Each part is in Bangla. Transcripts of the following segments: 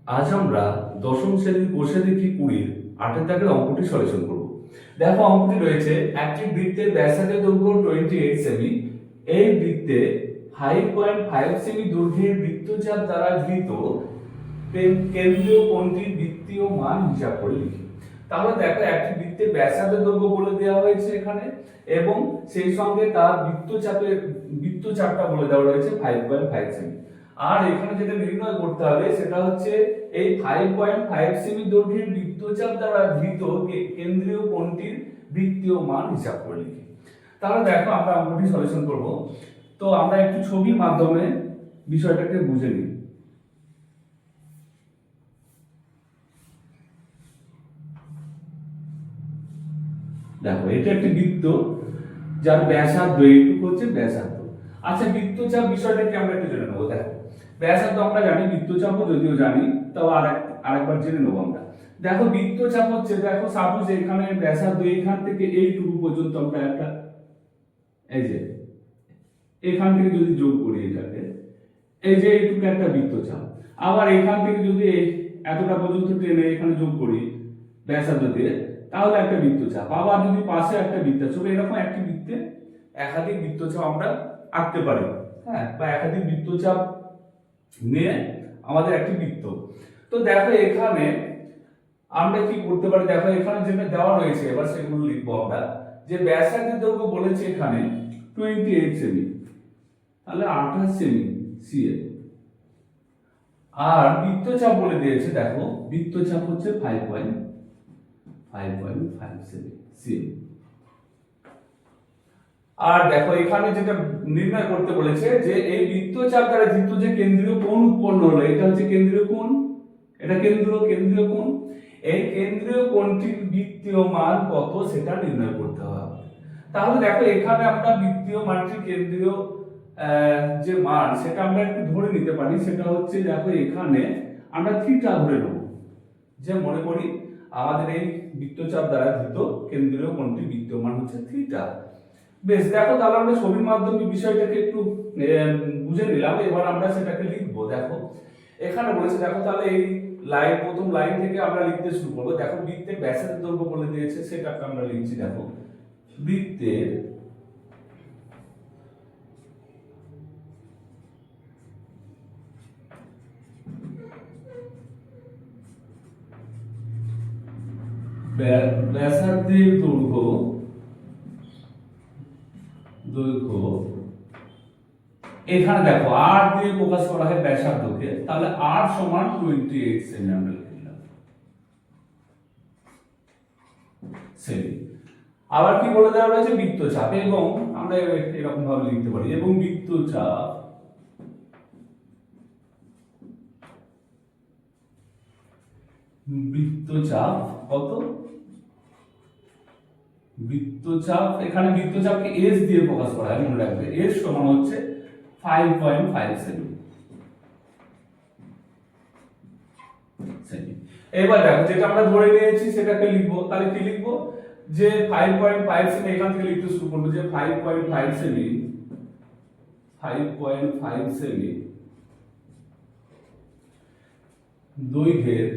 আজ আমরা দশম শ্রেণীর কোষে দেখি 20 8 দাগের অঙ্কটি সলিউশন করব। দেখো অঙ্কটি রয়েছে একটি বৃত্তের ব্যাসার্ধের দৈর্ঘ্য 28 সেমি। এই বৃত্তে 5.5 সেমি দৈর্ঘ্যের বৃত্তচাপ দ্বারা গৃহীত কেন্দ্রীয় কোণটির বৃত্তীয় মান হিসাব করে লিখি। তাহলে দেখো একটি বৃত্তের ব্যাসার্ধের দৈর্ঘ্য বলে দেওয়া হয়েছে এখানে, এবং সেই সঙ্গে তার বৃত্তচাপটা বলে দেওয়া রয়েছে 5.5 সেমি। আর এখানে যেটা নির্ণয় করতে হবে সেটা হচ্ছে এই 5.5 সেমি দৈর্ঘ্যের বৃত্তচাপ দ্বারা গৃহীত কেন্দ্রীয় কোণটির বৃত্তীয় মান হিসাব করে লিখি। তাহলে দেখো আমরা অঙ্কটি সলিউশন করব। তো আমরা একটু ছবির মাধ্যমে বিষয়টাকে বুঝে নিই। দেখো এটা একটি বৃত্ত যার ব্যাসার্ধ এইটুকু হচ্ছে ব্যাসার্ধ। আচ্ছা, বৃত্তচাপ বিষয়টাকে আমরা একটু জেনে নেবো। দেখো ব্যাসার্ধ আমরা জানি, বৃত্তচাপও যদিও জানি, তাও আরেকবার জেনে নেবো আমরা। দেখো বৃত্তচাপ হচ্ছে, দেখো সাপোজ এখানে ব্যাসার্ধ এইখান থেকে এইটুকু পর্যন্ত আমরা একটা, এই যে এখান থেকে যদি যোগ করি এটাকে, এই যে এইটুকু একটা বৃত্তচাপ। আবার এখান থেকে যদি এতটা পর্যন্ত টেনে এখানে যোগ করি ব্যাসার্ধ দিয়ে, তাহলে একটা বৃত্তচাপ। আবার যদি পাশে একটা বৃত্তচাপ, এরকম একটি বৃত্তে একাধিক বৃত্তচাপ আমরা আঁকতে পারি, হ্যাঁ, বা একাধিক বৃত্তচাপ নিয়ে আমাদের একটি বৃত্ত। তো দেখো এখানে আমরা কি করতে পারি, দেখো এখানে যেটা দেওয়া রয়েছে এবার সেগুলো লিখবো আমরা। যে ব্যাসার্ধের দৈর্ঘ্য বলেছে এখানে 28 সেমি, তাহলে 28 সেমি সিএ। আর বৃত্তচাপ বলে দিয়েছে, দেখো বৃত্তচাপ হচ্ছে 5.5 সেমি সিএম। আর দেখো এখানে যেটা নির্ণয় করতে বলেছে যে এই বৃত্তচাপ দ্বারা গৃহীত যে কেন্দ্রীয় কোণ উৎপন্ন হলো, এটা হচ্ছে কেন্দ্রীয় কোণ, এটা কেন্দ্রীয় কোণ। এই কেন্দ্রীয় কোণটির বৃত্তীয় মান কত সেটা নির্ণয় করতে হবে। তাহলে দেখো এখানে আমরা বৃত্তীয় মানটির কেন্দ্রীয় যে মান সেটা আমরা একটু ধরে নিতে পারি। সেটা হচ্ছে দেখো এখানে আমরা থিটা ধরে নেব, যে মনে করি আমাদের এই বৃত্তচাপ দ্বারা গৃহীত কেন্দ্রীয় কোণটির বৃত্তীয় মান হচ্ছে থিটা। বেশ, দেখো তাহলে আমরা ছবির মাধ্যমে বিষয়টাকে একটু বুঝে নিলাম। এবার আমরা সেটাকে লিখবো। দেখো এখানে বলেছে, দেখো তাহলে এই প্রথম লাইন থেকে আমরা লিখতে শুরু করবো। দেখো বৃত্তের ব্যাসার্ধের দৈর্ঘ্য বলে দিয়েছে, সেটাকে আমরা লিখছি। দেখো বৃত্তের ব্যাসার্ধের দৈর্ঘ্য এখানে দেখো r দিয়ে প্রকাশ করা হয় ব্যাসার্ধকে, তাহলে r সমান 28 সেমি আমরা লিখলাম সেমি। আবার কি বলে দেওয়া রয়েছে, বৃত্তচাপ, এবং আমরা এরকম ভাবে লিখতে পারি, এবং বৃত্তচাপ কত, বৃত্তচাপ এখানে বৃত্তচাপকে s দিয়ে প্রকাশ করা হয়, মনে রাখবে s সমান হচ্ছে 5.5 সেমি। এবার দেখো যেটা আমরা ধরে নিয়েছি সেটাকে লিখবো। তাহলে কি লিখবো, যে 5.5 সেমি এখান থেকে লিখতে শুরু করবো, যে 5.5 সেমি দৈর্ঘ্যের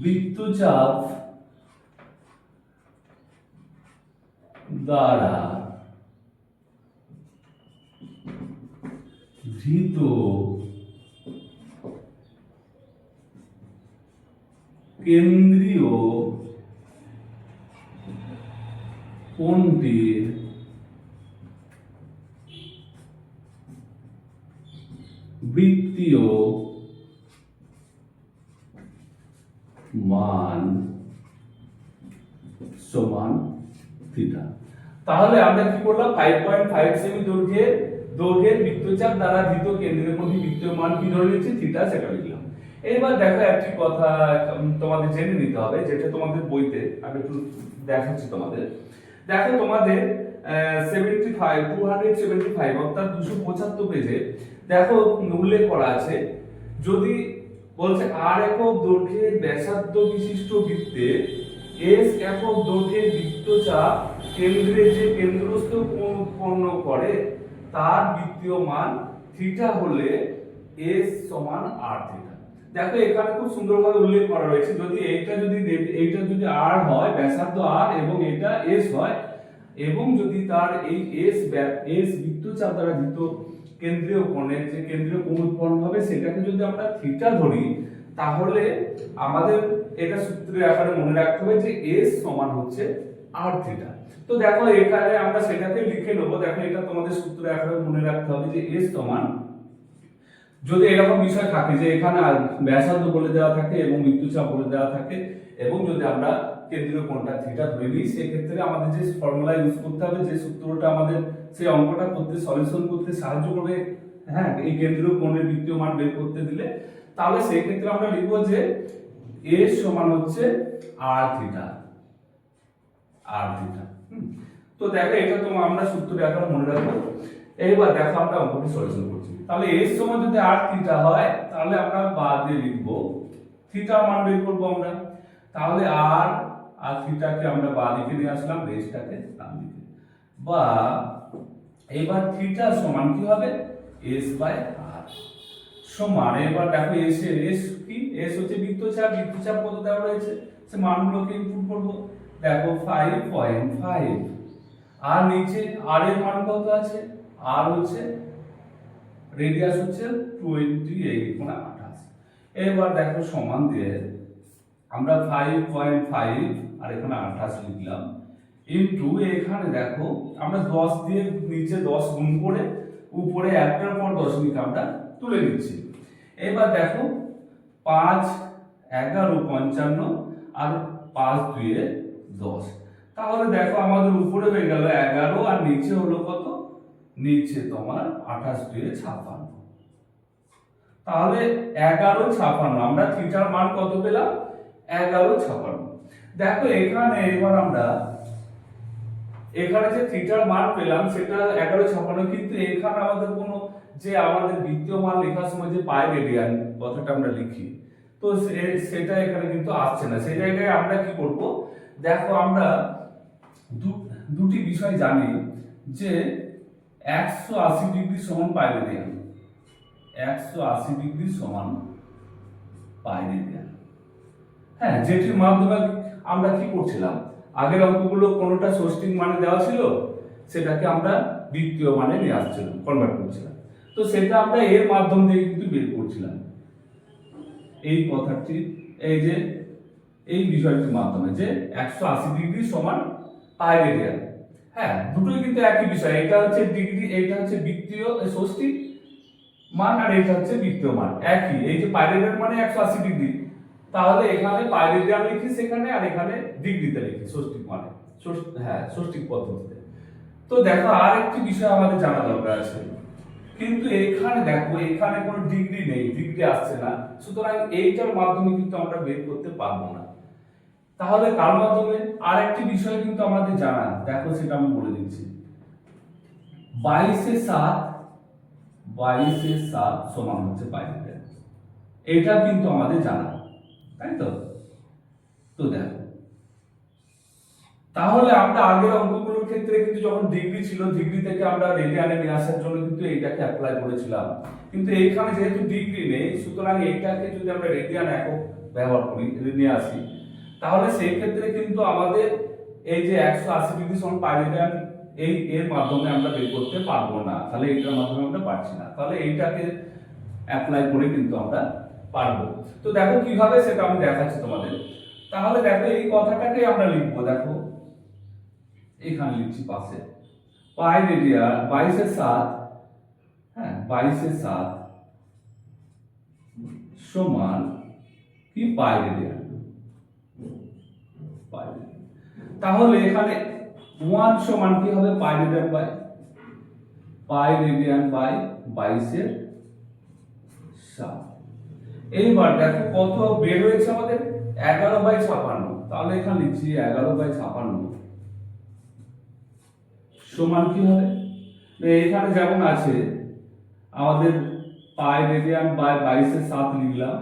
বৃত্তচাপ দ্বারা গৃহীত কেন্দ্রীয় কোণটির বৃত্তীয় মান সমান থিটা। তাহলে আমরা কি করলাম, 5.5 সেমি দৈর্ঘ্যের বৃত্তচাপ দ্বারা গৃহীত কেন্দ্রীয় কোণটির বৃত্তীয় মান কি ধরে নিয়েছি, থিটা, সেটা লিখলাম। এবার দেখো একটি কথা তোমাদের জেনে নিতে হবে, যেটা তোমাদের বইতে আমি একটু দেখাচ্ছি তোমাদের। দেখো তোমাদের 275 অর্থাৎ 275 পেজে দেখো উল্লেখ করা আছে, যদি বলছে r একক দৈর্ঘ্যের ব্যাসার্ধ বিশিষ্ট বৃত্তে s একক দৈর্ঘ্যের বৃত্তচাপ কেন্দ্রে যে কেন্দ্রস্থ কোণ উৎপন্ন করে তার বৃত্তীয় মান থিটা হলে এস সমান আর থিটা। দেখো এখানে খুব সুন্দরভাবে উল্লেখ করা রয়েছে, যদি এইটা যদি আর হয়, ব্যাসার্ধ আর, এবং এটা এস হয়, এবং যদি তার এই এস বৃত্তচাপ দ্বারা ধৃত কেন্দ্রীয় কোণের যে কেন্দ্রীয় কোণ উৎপন্ন হবে সেটাকে যদি আমরা থিটা ধরি, তাহলে আমাদের এটা সূত্রের আকারে মনে রাখতে হবে যে এস সমান হচ্ছে আর থিটা। তো দেখো এখানে আমরা সেটাকে লিখে নেবো। দেখো এটা তোমাদের সূত্রের আকারে মনে রাখতে হবে যে এস সমান, যদি এরকম বিষয় থাকে যে এখানে ব্যাসার্ধ বলে দেওয়া থাকে এবং বৃত্তচাপ বলে দেওয়া থাকে, এবং যদি আমরা কেন্দ্রীয় কোণটা থিটা ধরে নিই, সেক্ষেত্রে আমাদের যে ফর্মুলা ইউজ করতে হবে, যে সূত্রটা আমাদের সেই অঙ্কটা করতে সলিউশন করতে সাহায্য করবে, হ্যাঁ, এই কেন্দ্রীয় কোণের বৃত্তীয় মান বের করতে দিলে, তাহলে সেই ক্ষেত্রে আমরা লিখবো যে এ সমান হচ্ছে আর থিটা। তো দেখো এটা আমরা সূত্রে এখন মনে রাখবো। এইবার দেখো আমরা অঙ্কটি সলিউশন করছি। তাহলে এর সমান যদি আর থিটা হয়, তাহলে আমরা বাদে লিখবো থিটার মান বের করবো আমরা। তাহলে আর থিটাকে আমরা বাঁ দিকে নিয়ে আসলাম, রেসটাকে ডান দিকে, বা এবার থিটা সমান কি হবে এস বাই আর সমান, এবার দেখো এস কি, এস হচ্ছে বৃত্তচাপ কত দেওয়া রয়েছে, সে মানগুলোকে ইনপুট করবো। দেখো 5.5, আর নিচে আর এর মান কত আছে, আর হচ্ছে রেডিয়াস হচ্ছে 28 মানে 28। এবার দেখো সমান দিয়ে আমরা 5.5 আর এখানে 28 লিখলাম, ইনটু এখানে দেখো আমরা 10 দিয়ে নিচে 10 গুণ করে উপরে একটার পর দশমিক আমরা তুলে নিচ্ছি। এবার দেখো 5 11 55 আর 5 2 10, তাহলে দেখো আমাদের উপরে হয়ে গেল 11 আর নিচে হলো কত, নিচে তোমার 28 2 56। তাহলে 11 56 আমরা থিটার মান কত পেলাম 11 56। দেখো এখানে এবার আমরা এখানে যে থিটার মান পেলাম সেটা 11 56, কিন্তু এখানে আমাদের কোনো যে আমাদের বৃত্তীয় মান লেখার সময় যে পাই রেডিয়ান কথাটা আমরা লিখি, তো সেটা এখানে কিন্তু আসছে না। সেই জায়গায় আমরা কি করব, দেখো আমরা দুটি বিষয় জানি যে 180 ডিগ্রি সমান পাই রেডিয়ান, 180 ডিগ্রি সমান পাই রেডিয়ান। হ্যাঁ, যেটির মাধ্যমে আমরা কি করছিলাম, আগের অঙ্কগুলো কোনোটা ষষ্ঠিক মানে দেওয়া ছিল, সেটাকে আমরা বৃত্তীয় মানে নিয়ে আসছিলাম, কনভার্ট করছিলাম। তো সেটা আমরা এর মাধ্যম দিয়ে কিন্তু বের করছিলাম এই কথাটি, এই যে এই বিষয়টির মাধ্যমে যে 180 ডিগ্রি সমান পাই রেডিয়ান। হ্যাঁ, দুটোই কিন্তু একই বিষয়, এটা হচ্ছে ডিগ্রি, এটা হচ্ছে বৃত্তীয় ষষ্ঠিক মান, আর এটা হচ্ছে বৃত্তীয় মান একই। এই যে পাই রেডিয়ান মানে 180 ডিগ্রি, তাহলে এখানে পাই রেডিয়ান লিখি সেখানে, আর এখানে ডিগ্রিতে লিখি ষষ্ঠিক মানে, হ্যাঁ ষষ্ঠিক পদ্ধতিতে। তো দেখো আর একটি বিষয় আমাদের জানা দরকার আছে, কিন্তু এখানে দেখো এখানে কোনো ডিগ্রি নেই, ডিগ্রি আসছে না, সুতরাং এইটার মাধ্যমে কিন্তু আমরা বের করতে পারবো না। তাহলে কার মাধ্যমে, আর একটি বিষয় কিন্তু আমাদের জানা, দেখো সেটা আমি বলে দিচ্ছি। 22 এর 7 সমান হচ্ছে পাই রেডিয়ান, এটা কিন্তু আমাদের জানা, তাই তো। তো দেখো তাহলে আমরা আগের অঙ্কগুলোর ক্ষেত্রে কিন্তু যখন ডিগ্রি ছিল, ডিগ্রি থেকে আমরা রেডিয়ানে নিয়ে আসার জন্য কিন্তু এইটাকে অ্যাপ্লাই করেছিলাম, কিন্তু এইখানে যেহেতু ডিগ্রি নেই, সুতরাং এইটাকে যদি আমরা রেডিয়ান একক ব্যবহার করি, নিয়ে আসি, তাহলে সেই ক্ষেত্রে কিন্তু আমাদের এই যে 180 ডিগ্রি সমান পাই রেডিয়ান এই এর মাধ্যমে আমরা বের করতে পারবো না, তাহলে এইটার মাধ্যমে আমরা পারছি না, তাহলে এইটাকে অ্যাপ্লাই করে কিন্তু আমরা পারবো। তো দেখো কিভাবে সেটা আমি দেখাচ্ছি তোমাদের। তাহলে দেখো এই কথাটাকে আমরা লিখবো, দেখো এখানে লিখছি পাশে পাই রেডিয়ান 22 এর 7, হ্যাঁ 22 এর 7 সমান কি পাই রেডিয়ান, তাহলে এখানে 1 সমান কি হবে পাই রেডিয়ান বাই 22 এর 7। এইবার দেখো কত বের হয়েছে আমাদের 11/56, তাহলে এখানে লিখছি 11/56 সমান কি হবে, এখানে যেমন আছে আমাদের পাই রেডিয়ান বাই 22 এর 7 লিখলাম,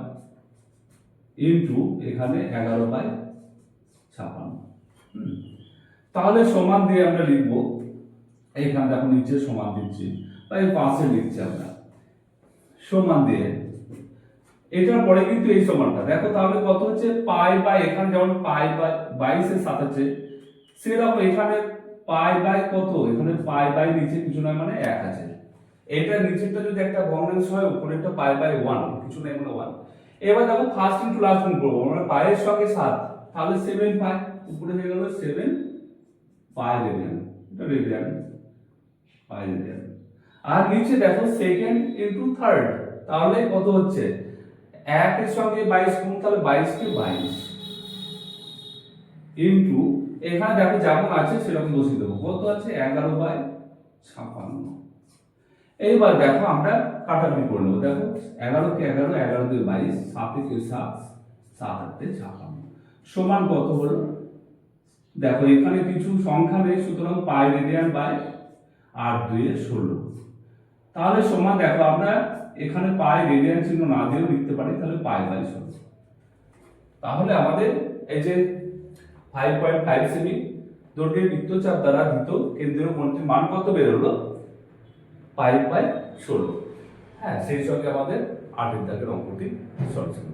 ইনটু এখানে 11/56। তাহলে সমান দিয়ে আমরা লিখবো, এইখানে দেখো নিচে সমান দিচ্ছি বা এই পাশে লিখছি আমরা সমান দিয়ে, এটার পরে কিন্তু এই সমানটা দেখো, তাহলে কত হচ্ছে পাই বাই, এখানে যেমন পাই বাই 22 এর 7 আছে, সেরকম এখানে পাই বাই কত, এখানে পাই বাই নিচে কিছু নয় মানে 1 আছে, এটা নিচেরটা যদি একটা ভগ্নাংশ হয় উপরেরটা পাই বাই 1 কিছু নয় মানে 1। এবার দেখো ফার্স্ট ইনটু লাস্ট গুণ করব, আমরা পাই এর সঙ্গে 7, তাহলে 7 পাই, উপরে হয়ে গেল 7 পাই রেডিয়ান, এটা রেডিয়ান পাই রেডিয়ান। আর নিচে দেখো সেকেন্ড ইনটু থার্ড, তাহলে কত হচ্ছে 1 এর সঙ্গে 22 গুণ, তাহলে 22 কে 22 ইনটু, এখানে দেখো যেমন আছে সেরকম বসিয়ে দেবো, কত আছে 11/56। এইবার দেখো আমরা কাটাকুটি করে নেবো, দেখো 11 কে 11, 11 দুই 22, 7 কে 7, 7 আটে 56 সমান কত হলো, দেখো এখানে কিছু সংখ্যা নেই সুতরাং পাই রেডিয়ান বাই 8 2 এ 16, তাহলে সমান দেখো আমরা এখানে পাই রেডিয়ান চিহ্ন না দিয়েও লিখতে পারি, তাহলে পাই বাই 16। তাহলে আমাদের এই যে 5.5 সেমি দৈর্ঘ্যের বৃত্তচাপ দ্বারা ধৃত কেন্দ্রীয় কোণটির মান কত বেরোলো, 5/16। হ্যাঁ, সেই সঙ্গে আমাদের 8 এর দাগের অঙ্কটি সলভ ছিল।